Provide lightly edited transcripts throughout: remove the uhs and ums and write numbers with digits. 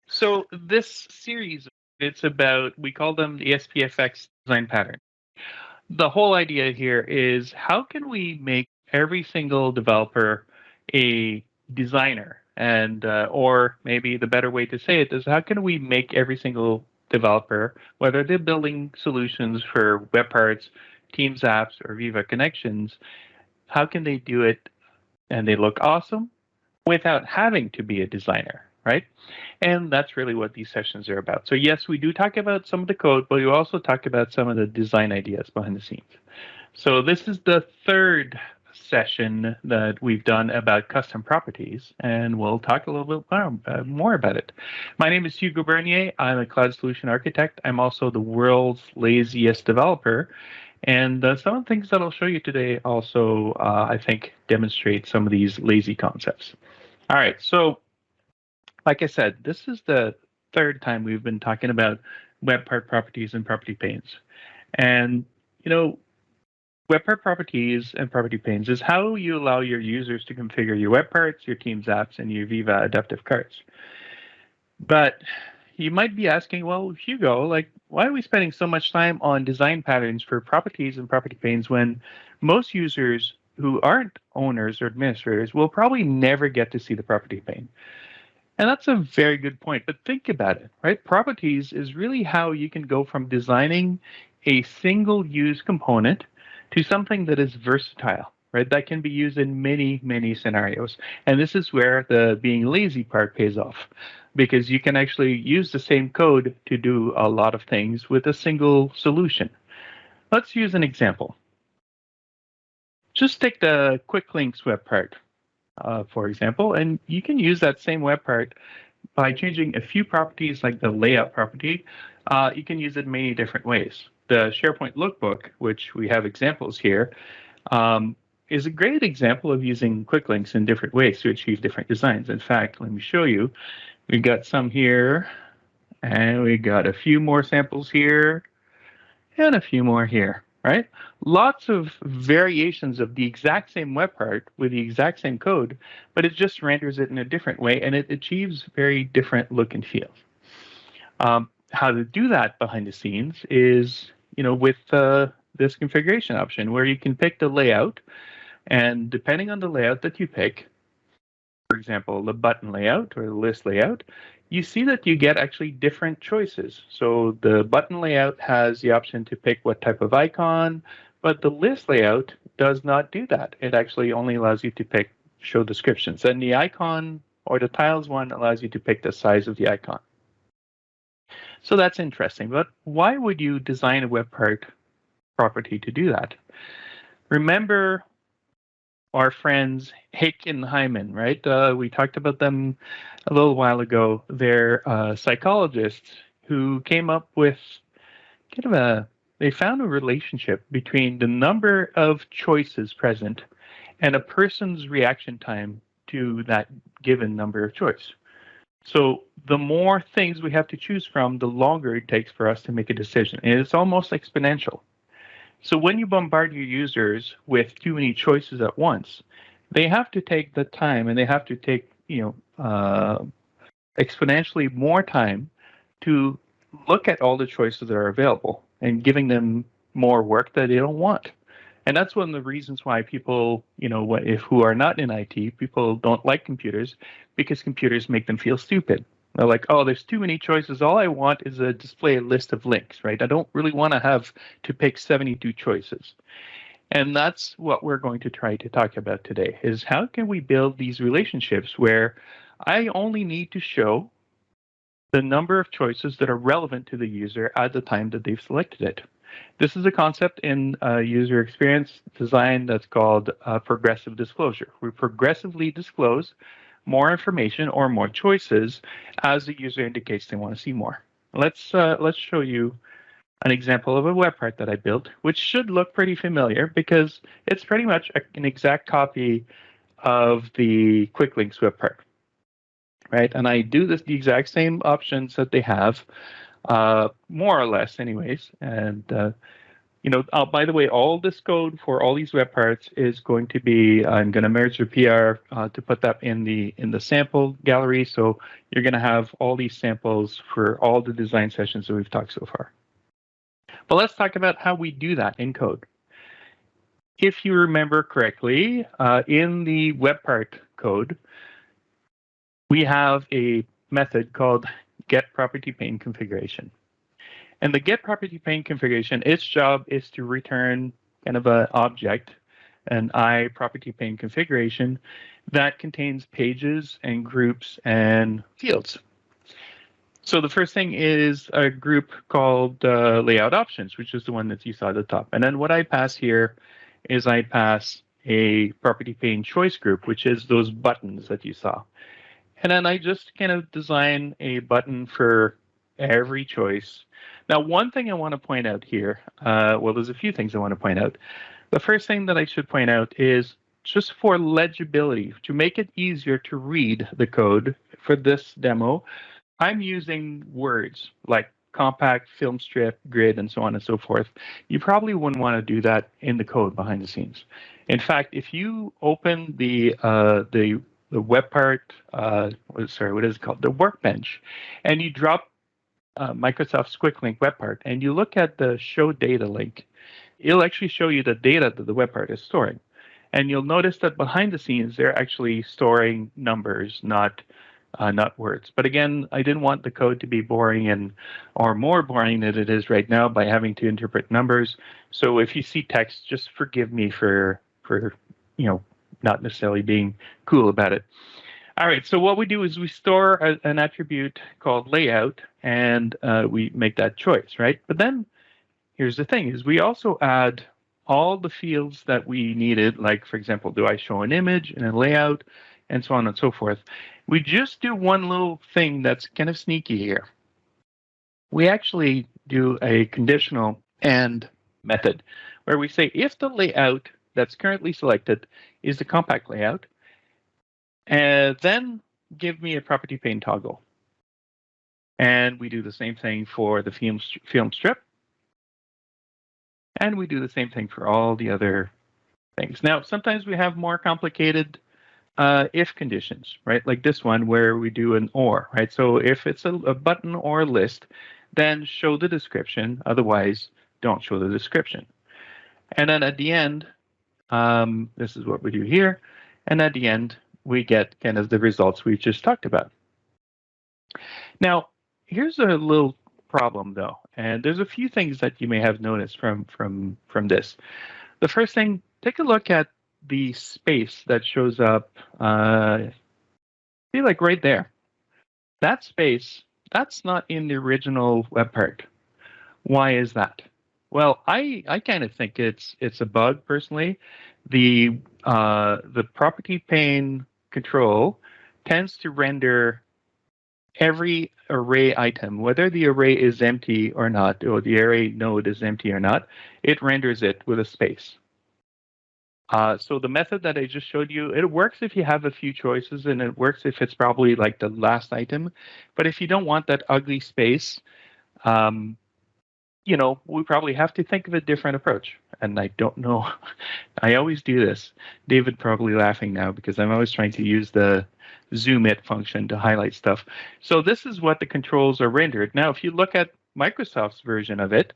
So this series, it's about, we call them the SPFx Design Patterns. The whole idea here is how can we make every single developer a designer? And or maybe the better way to say it is how can we make every single developer, whether they're building solutions for web parts, Teams apps, or Viva connections, how can they do it and they look awesome without having to be a designer, right? And that's really what these sessions are about. So yes, we do talk about some of the code, but we also talk about some of the design ideas behind the scenes. So this is the third session that we've done about custom properties, and we'll talk a little bit more about it. My name is Hugo Bernier. I'm a cloud solution architect. I'm also the world's laziest developer. And some of the things that I'll show you today also, I think, demonstrate some of these lazy concepts. All right, so like I said, this is the third time we've been talking about web part properties and property panes. And, you know, web part properties and property panes is how you allow your users to configure your web parts, your Teams apps, and your Viva adaptive cards. But you might be asking, well, Hugo, like, why are we spending so much time on design patterns for properties and property panes when most users who aren't owners or administrators will probably never get to see the property pane? And that's a very good point, but think about it, right? Properties is really how you can go from designing a single use component to something that is versatile, right? That can be used in many, many scenarios. And this is where the being lazy part pays off, because you can actually use the same code to do a lot of things with a single solution. Let's use an example. Just take the quick links web part, for example, and you can use that same web part by changing a few properties like the layout property. You can use it in many different ways. The SharePoint lookbook, which we have examples here, is a great example of using quick links in different ways to achieve different designs. In fact, let me show you. We've got some here, and we got a few more samples here, and a few more here, right? Lots of variations of the exact same web part with the exact same code, but it just renders it in a different way, and it achieves very different look and feel. How to do that behind the scenes is, with this configuration option where you can pick the layout, and depending on the layout that you pick, for example, the button layout or the list layout, you see that you get actually different choices. So the button layout has the option to pick what type of icon, but the list layout does not do that. It actually only allows you to pick show descriptions. And the icon or the tiles one allows you to pick the size of the icon. So that's interesting, but why would you design a web part property to do that? Remember our friends Hick and Hyman, right? We talked about them a little while ago. They're psychologists who came up with they found a relationship between the number of choices present and a person's reaction time to that given number of choice. So the more things we have to choose from, the longer it takes for us to make a decision. And it's almost exponential. So when you bombard your users with too many choices at once, they have to take the time and they have to take, exponentially more time to look at all the choices that are available and giving them more work that they don't want. And that's one of the reasons why people, who are not in IT, people don't like computers, because computers make them feel stupid. They're like, oh, there's too many choices. All I want is a display list of links, right? I don't really want to have to pick 72 choices. And that's what we're going to try to talk about today, is how can we build these relationships where I only need to show the number of choices that are relevant to the user at the time that they've selected it. This is a concept in user experience design that's called progressive disclosure. We progressively disclose more information or more choices as the user indicates they want to see more. Let's show you an example of a web part that I built, which should look pretty familiar because it's pretty much an exact copy of the quick links web part, right? And I do the exact same options that they have, more or less anyways. And, By the way, all this code for all these web parts is going to be, I'm going to merge the PR to put that in the sample gallery. So you're going to have all these samples for all the design sessions that we've talked so far. But let's talk about how we do that in code. If you remember correctly, in the web part code, we have a method called getPropertyPaneConfiguration. And the getPropertyPaneConfiguration, its job is to return kind of an object, an iPropertyPaneConfiguration that contains pages and groups and fields. So the first thing is a group called layout options, which is the one that you saw at the top. And then what I pass here is I pass a property pane choice group, which is those buttons that you saw. And then I just kind of design a button for every choice. Now, one thing I want to point out here, well, there's a few things I want to point out. The first thing that I should point out is just for legibility, to make it easier to read the code for this demo, I'm using words like compact, film strip, grid, and so on and so forth. You probably wouldn't want to do that in the code behind the scenes. In fact, if you open the web part, what is it called? The workbench, and you drop Microsoft's Quick Link web part, and you look at the show data link, it'll actually show you the data that the web part is storing. And you'll notice that behind the scenes, they're actually storing numbers, not words. But again, I didn't want the code to be boring or more boring than it is right now by having to interpret numbers. So if you see text, just forgive me for not necessarily being cool about it. All right, so what we do is we store an attribute called layout, and we make that choice, right? But then here's the thing, is we also add all the fields that we needed, like, for example, do I show an image and a layout, and so on and so forth. We just do one little thing that's kind of sneaky here. We actually do a conditional AND method, where we say if the layout that's currently selected is the compact layout, and then give me a property pane toggle. And we do the same thing for the film strip. And we do the same thing for all the other things. Now, sometimes we have more complicated if conditions, right? Like this one where we do an OR, right? So if it's a button or a list, then show the description. Otherwise, don't show the description. And then at the end, this is what we do here. And at the end, we get kind of the results we just talked about. Now, here's a little problem, though, and there's a few things that you may have noticed from this. The first thing, take a look at the space that shows up, see, like right there. That space, that's not in the original web part. Why is that? Well, I kind of think it's a bug personally. The property pane control tends to render every array item, whether the array is empty or not, or the array node is empty or not, it renders it with a space. So the method that I just showed you, it works if you have a few choices, and it works if it's probably like the last item. But if you don't want that ugly space, we probably have to think of a different approach. And I don't know, I always do this. David probably laughing now because I'm always trying to use the zoom it function to highlight stuff. So this is what the controls are rendered. Now, if you look at Microsoft's version of it,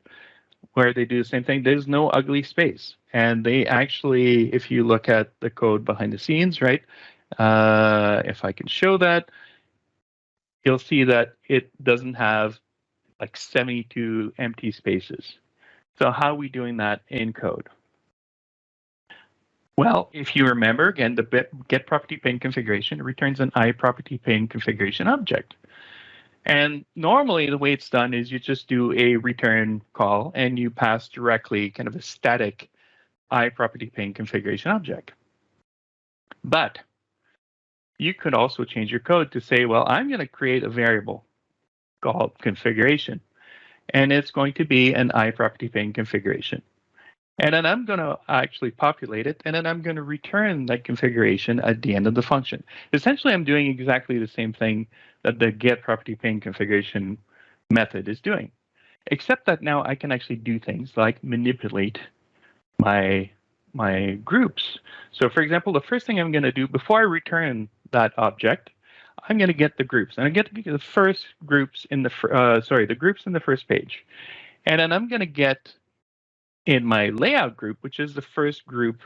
where they do the same thing, there's no ugly space. And they actually, if you look at the code behind the scenes, right, if I can show that, you'll see that it doesn't have like 72 empty spaces. So how are we doing that in code? Well, if you remember, again, the getPropertyPaneConfiguration returns an iPropertyPaneConfiguration object. And normally the way it's done is you just do a return call and you pass directly kind of a static iPropertyPaneConfiguration object. But you could also change your code to say, well, I'm going to create a variable called configuration, and it's going to be an iPropertyPaneConfiguration. And then I'm going to actually populate it, and then I'm going to return that configuration at the end of the function. Essentially, I'm doing exactly the same thing that the getPropertyPaneConfiguration method is doing. except that now I can actually do things like manipulate my groups. So for example, the first thing I'm going to do before I return that object, I'm going to get the groups, and I get the first groups in the the groups in the first page, and then I'm going to get in my layout group, which is the first group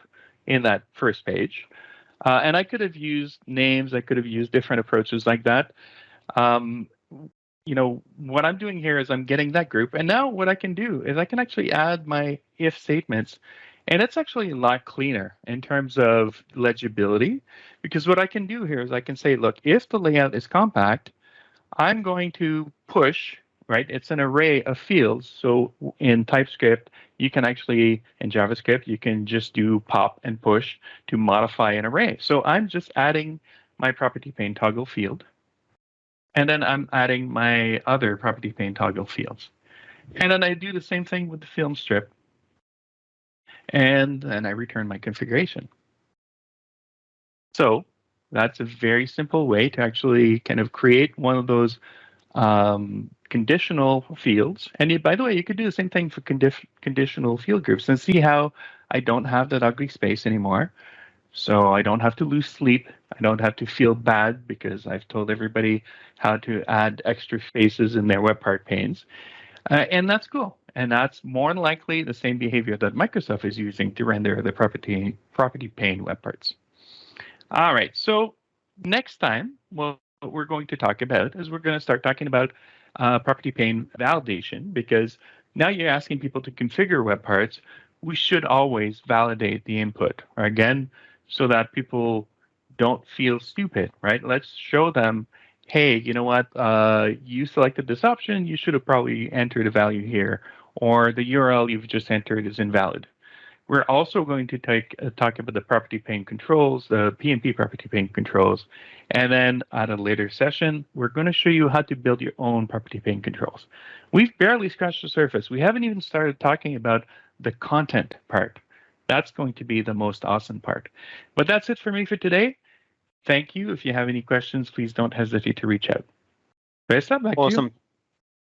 in that first page. And I could have used names, I could have used different approaches like that. You know, what I'm doing here is I'm getting that group, and now what I can do is I can actually add my if statements, and it's actually a lot cleaner in terms of legibility, because what I can do here is I can say, look, if the layout is compact, I'm going to push, right? It's an array of fields. So in TypeScript, you can actually, in JavaScript, you can just do pop and push to modify an array. So I'm just adding my property pane toggle field. And then I'm adding my other property pane toggle fields. And then I do the same thing with the film strip. And then I return my configuration. So that's a very simple way to actually kind of create one of those conditional fields. And by the way, you could do the same thing for conditional field groups, and see how I don't have that ugly space anymore. So I don't have to lose sleep. I don't have to feel bad because I've told everybody how to add extra spaces in their web part panes. And that's cool. And that's more than likely the same behavior that Microsoft is using to render the property pane web parts. All right, so next time, what we're going to talk about is we're going to start talking about property pane validation, because now you're asking people to configure web parts. We should always validate the input, again, so that people don't feel stupid, right? Let's show them, hey, you know what, you selected this option, you should have probably entered a value here, or the URL you've just entered is invalid. We're also going to talk about the property pane controls, the PnP property pane controls, and then at a later session, we're going to show you how to build your own property pane controls. We've barely scratched the surface. We haven't even started talking about the content part. That's going to be the most awesome part. But that's it for me for today. Thank you. If you have any questions, please don't hesitate to reach out. Reza, back to you.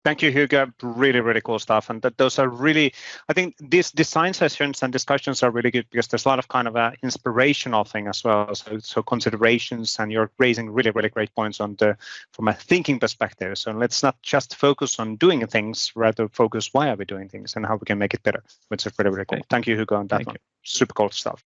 Thank you, Hugo. Really, really cool stuff. And those are really, I think these design sessions and discussions are really good because there's a lot of kind of a inspirational thing as well. So considerations, and you're raising really, really great points on from a thinking perspective. So let's not just focus on doing things, rather focus why are we doing things and how we can make it better, which is really, really cool. Thank you, Hugo, on that one. Super cool stuff.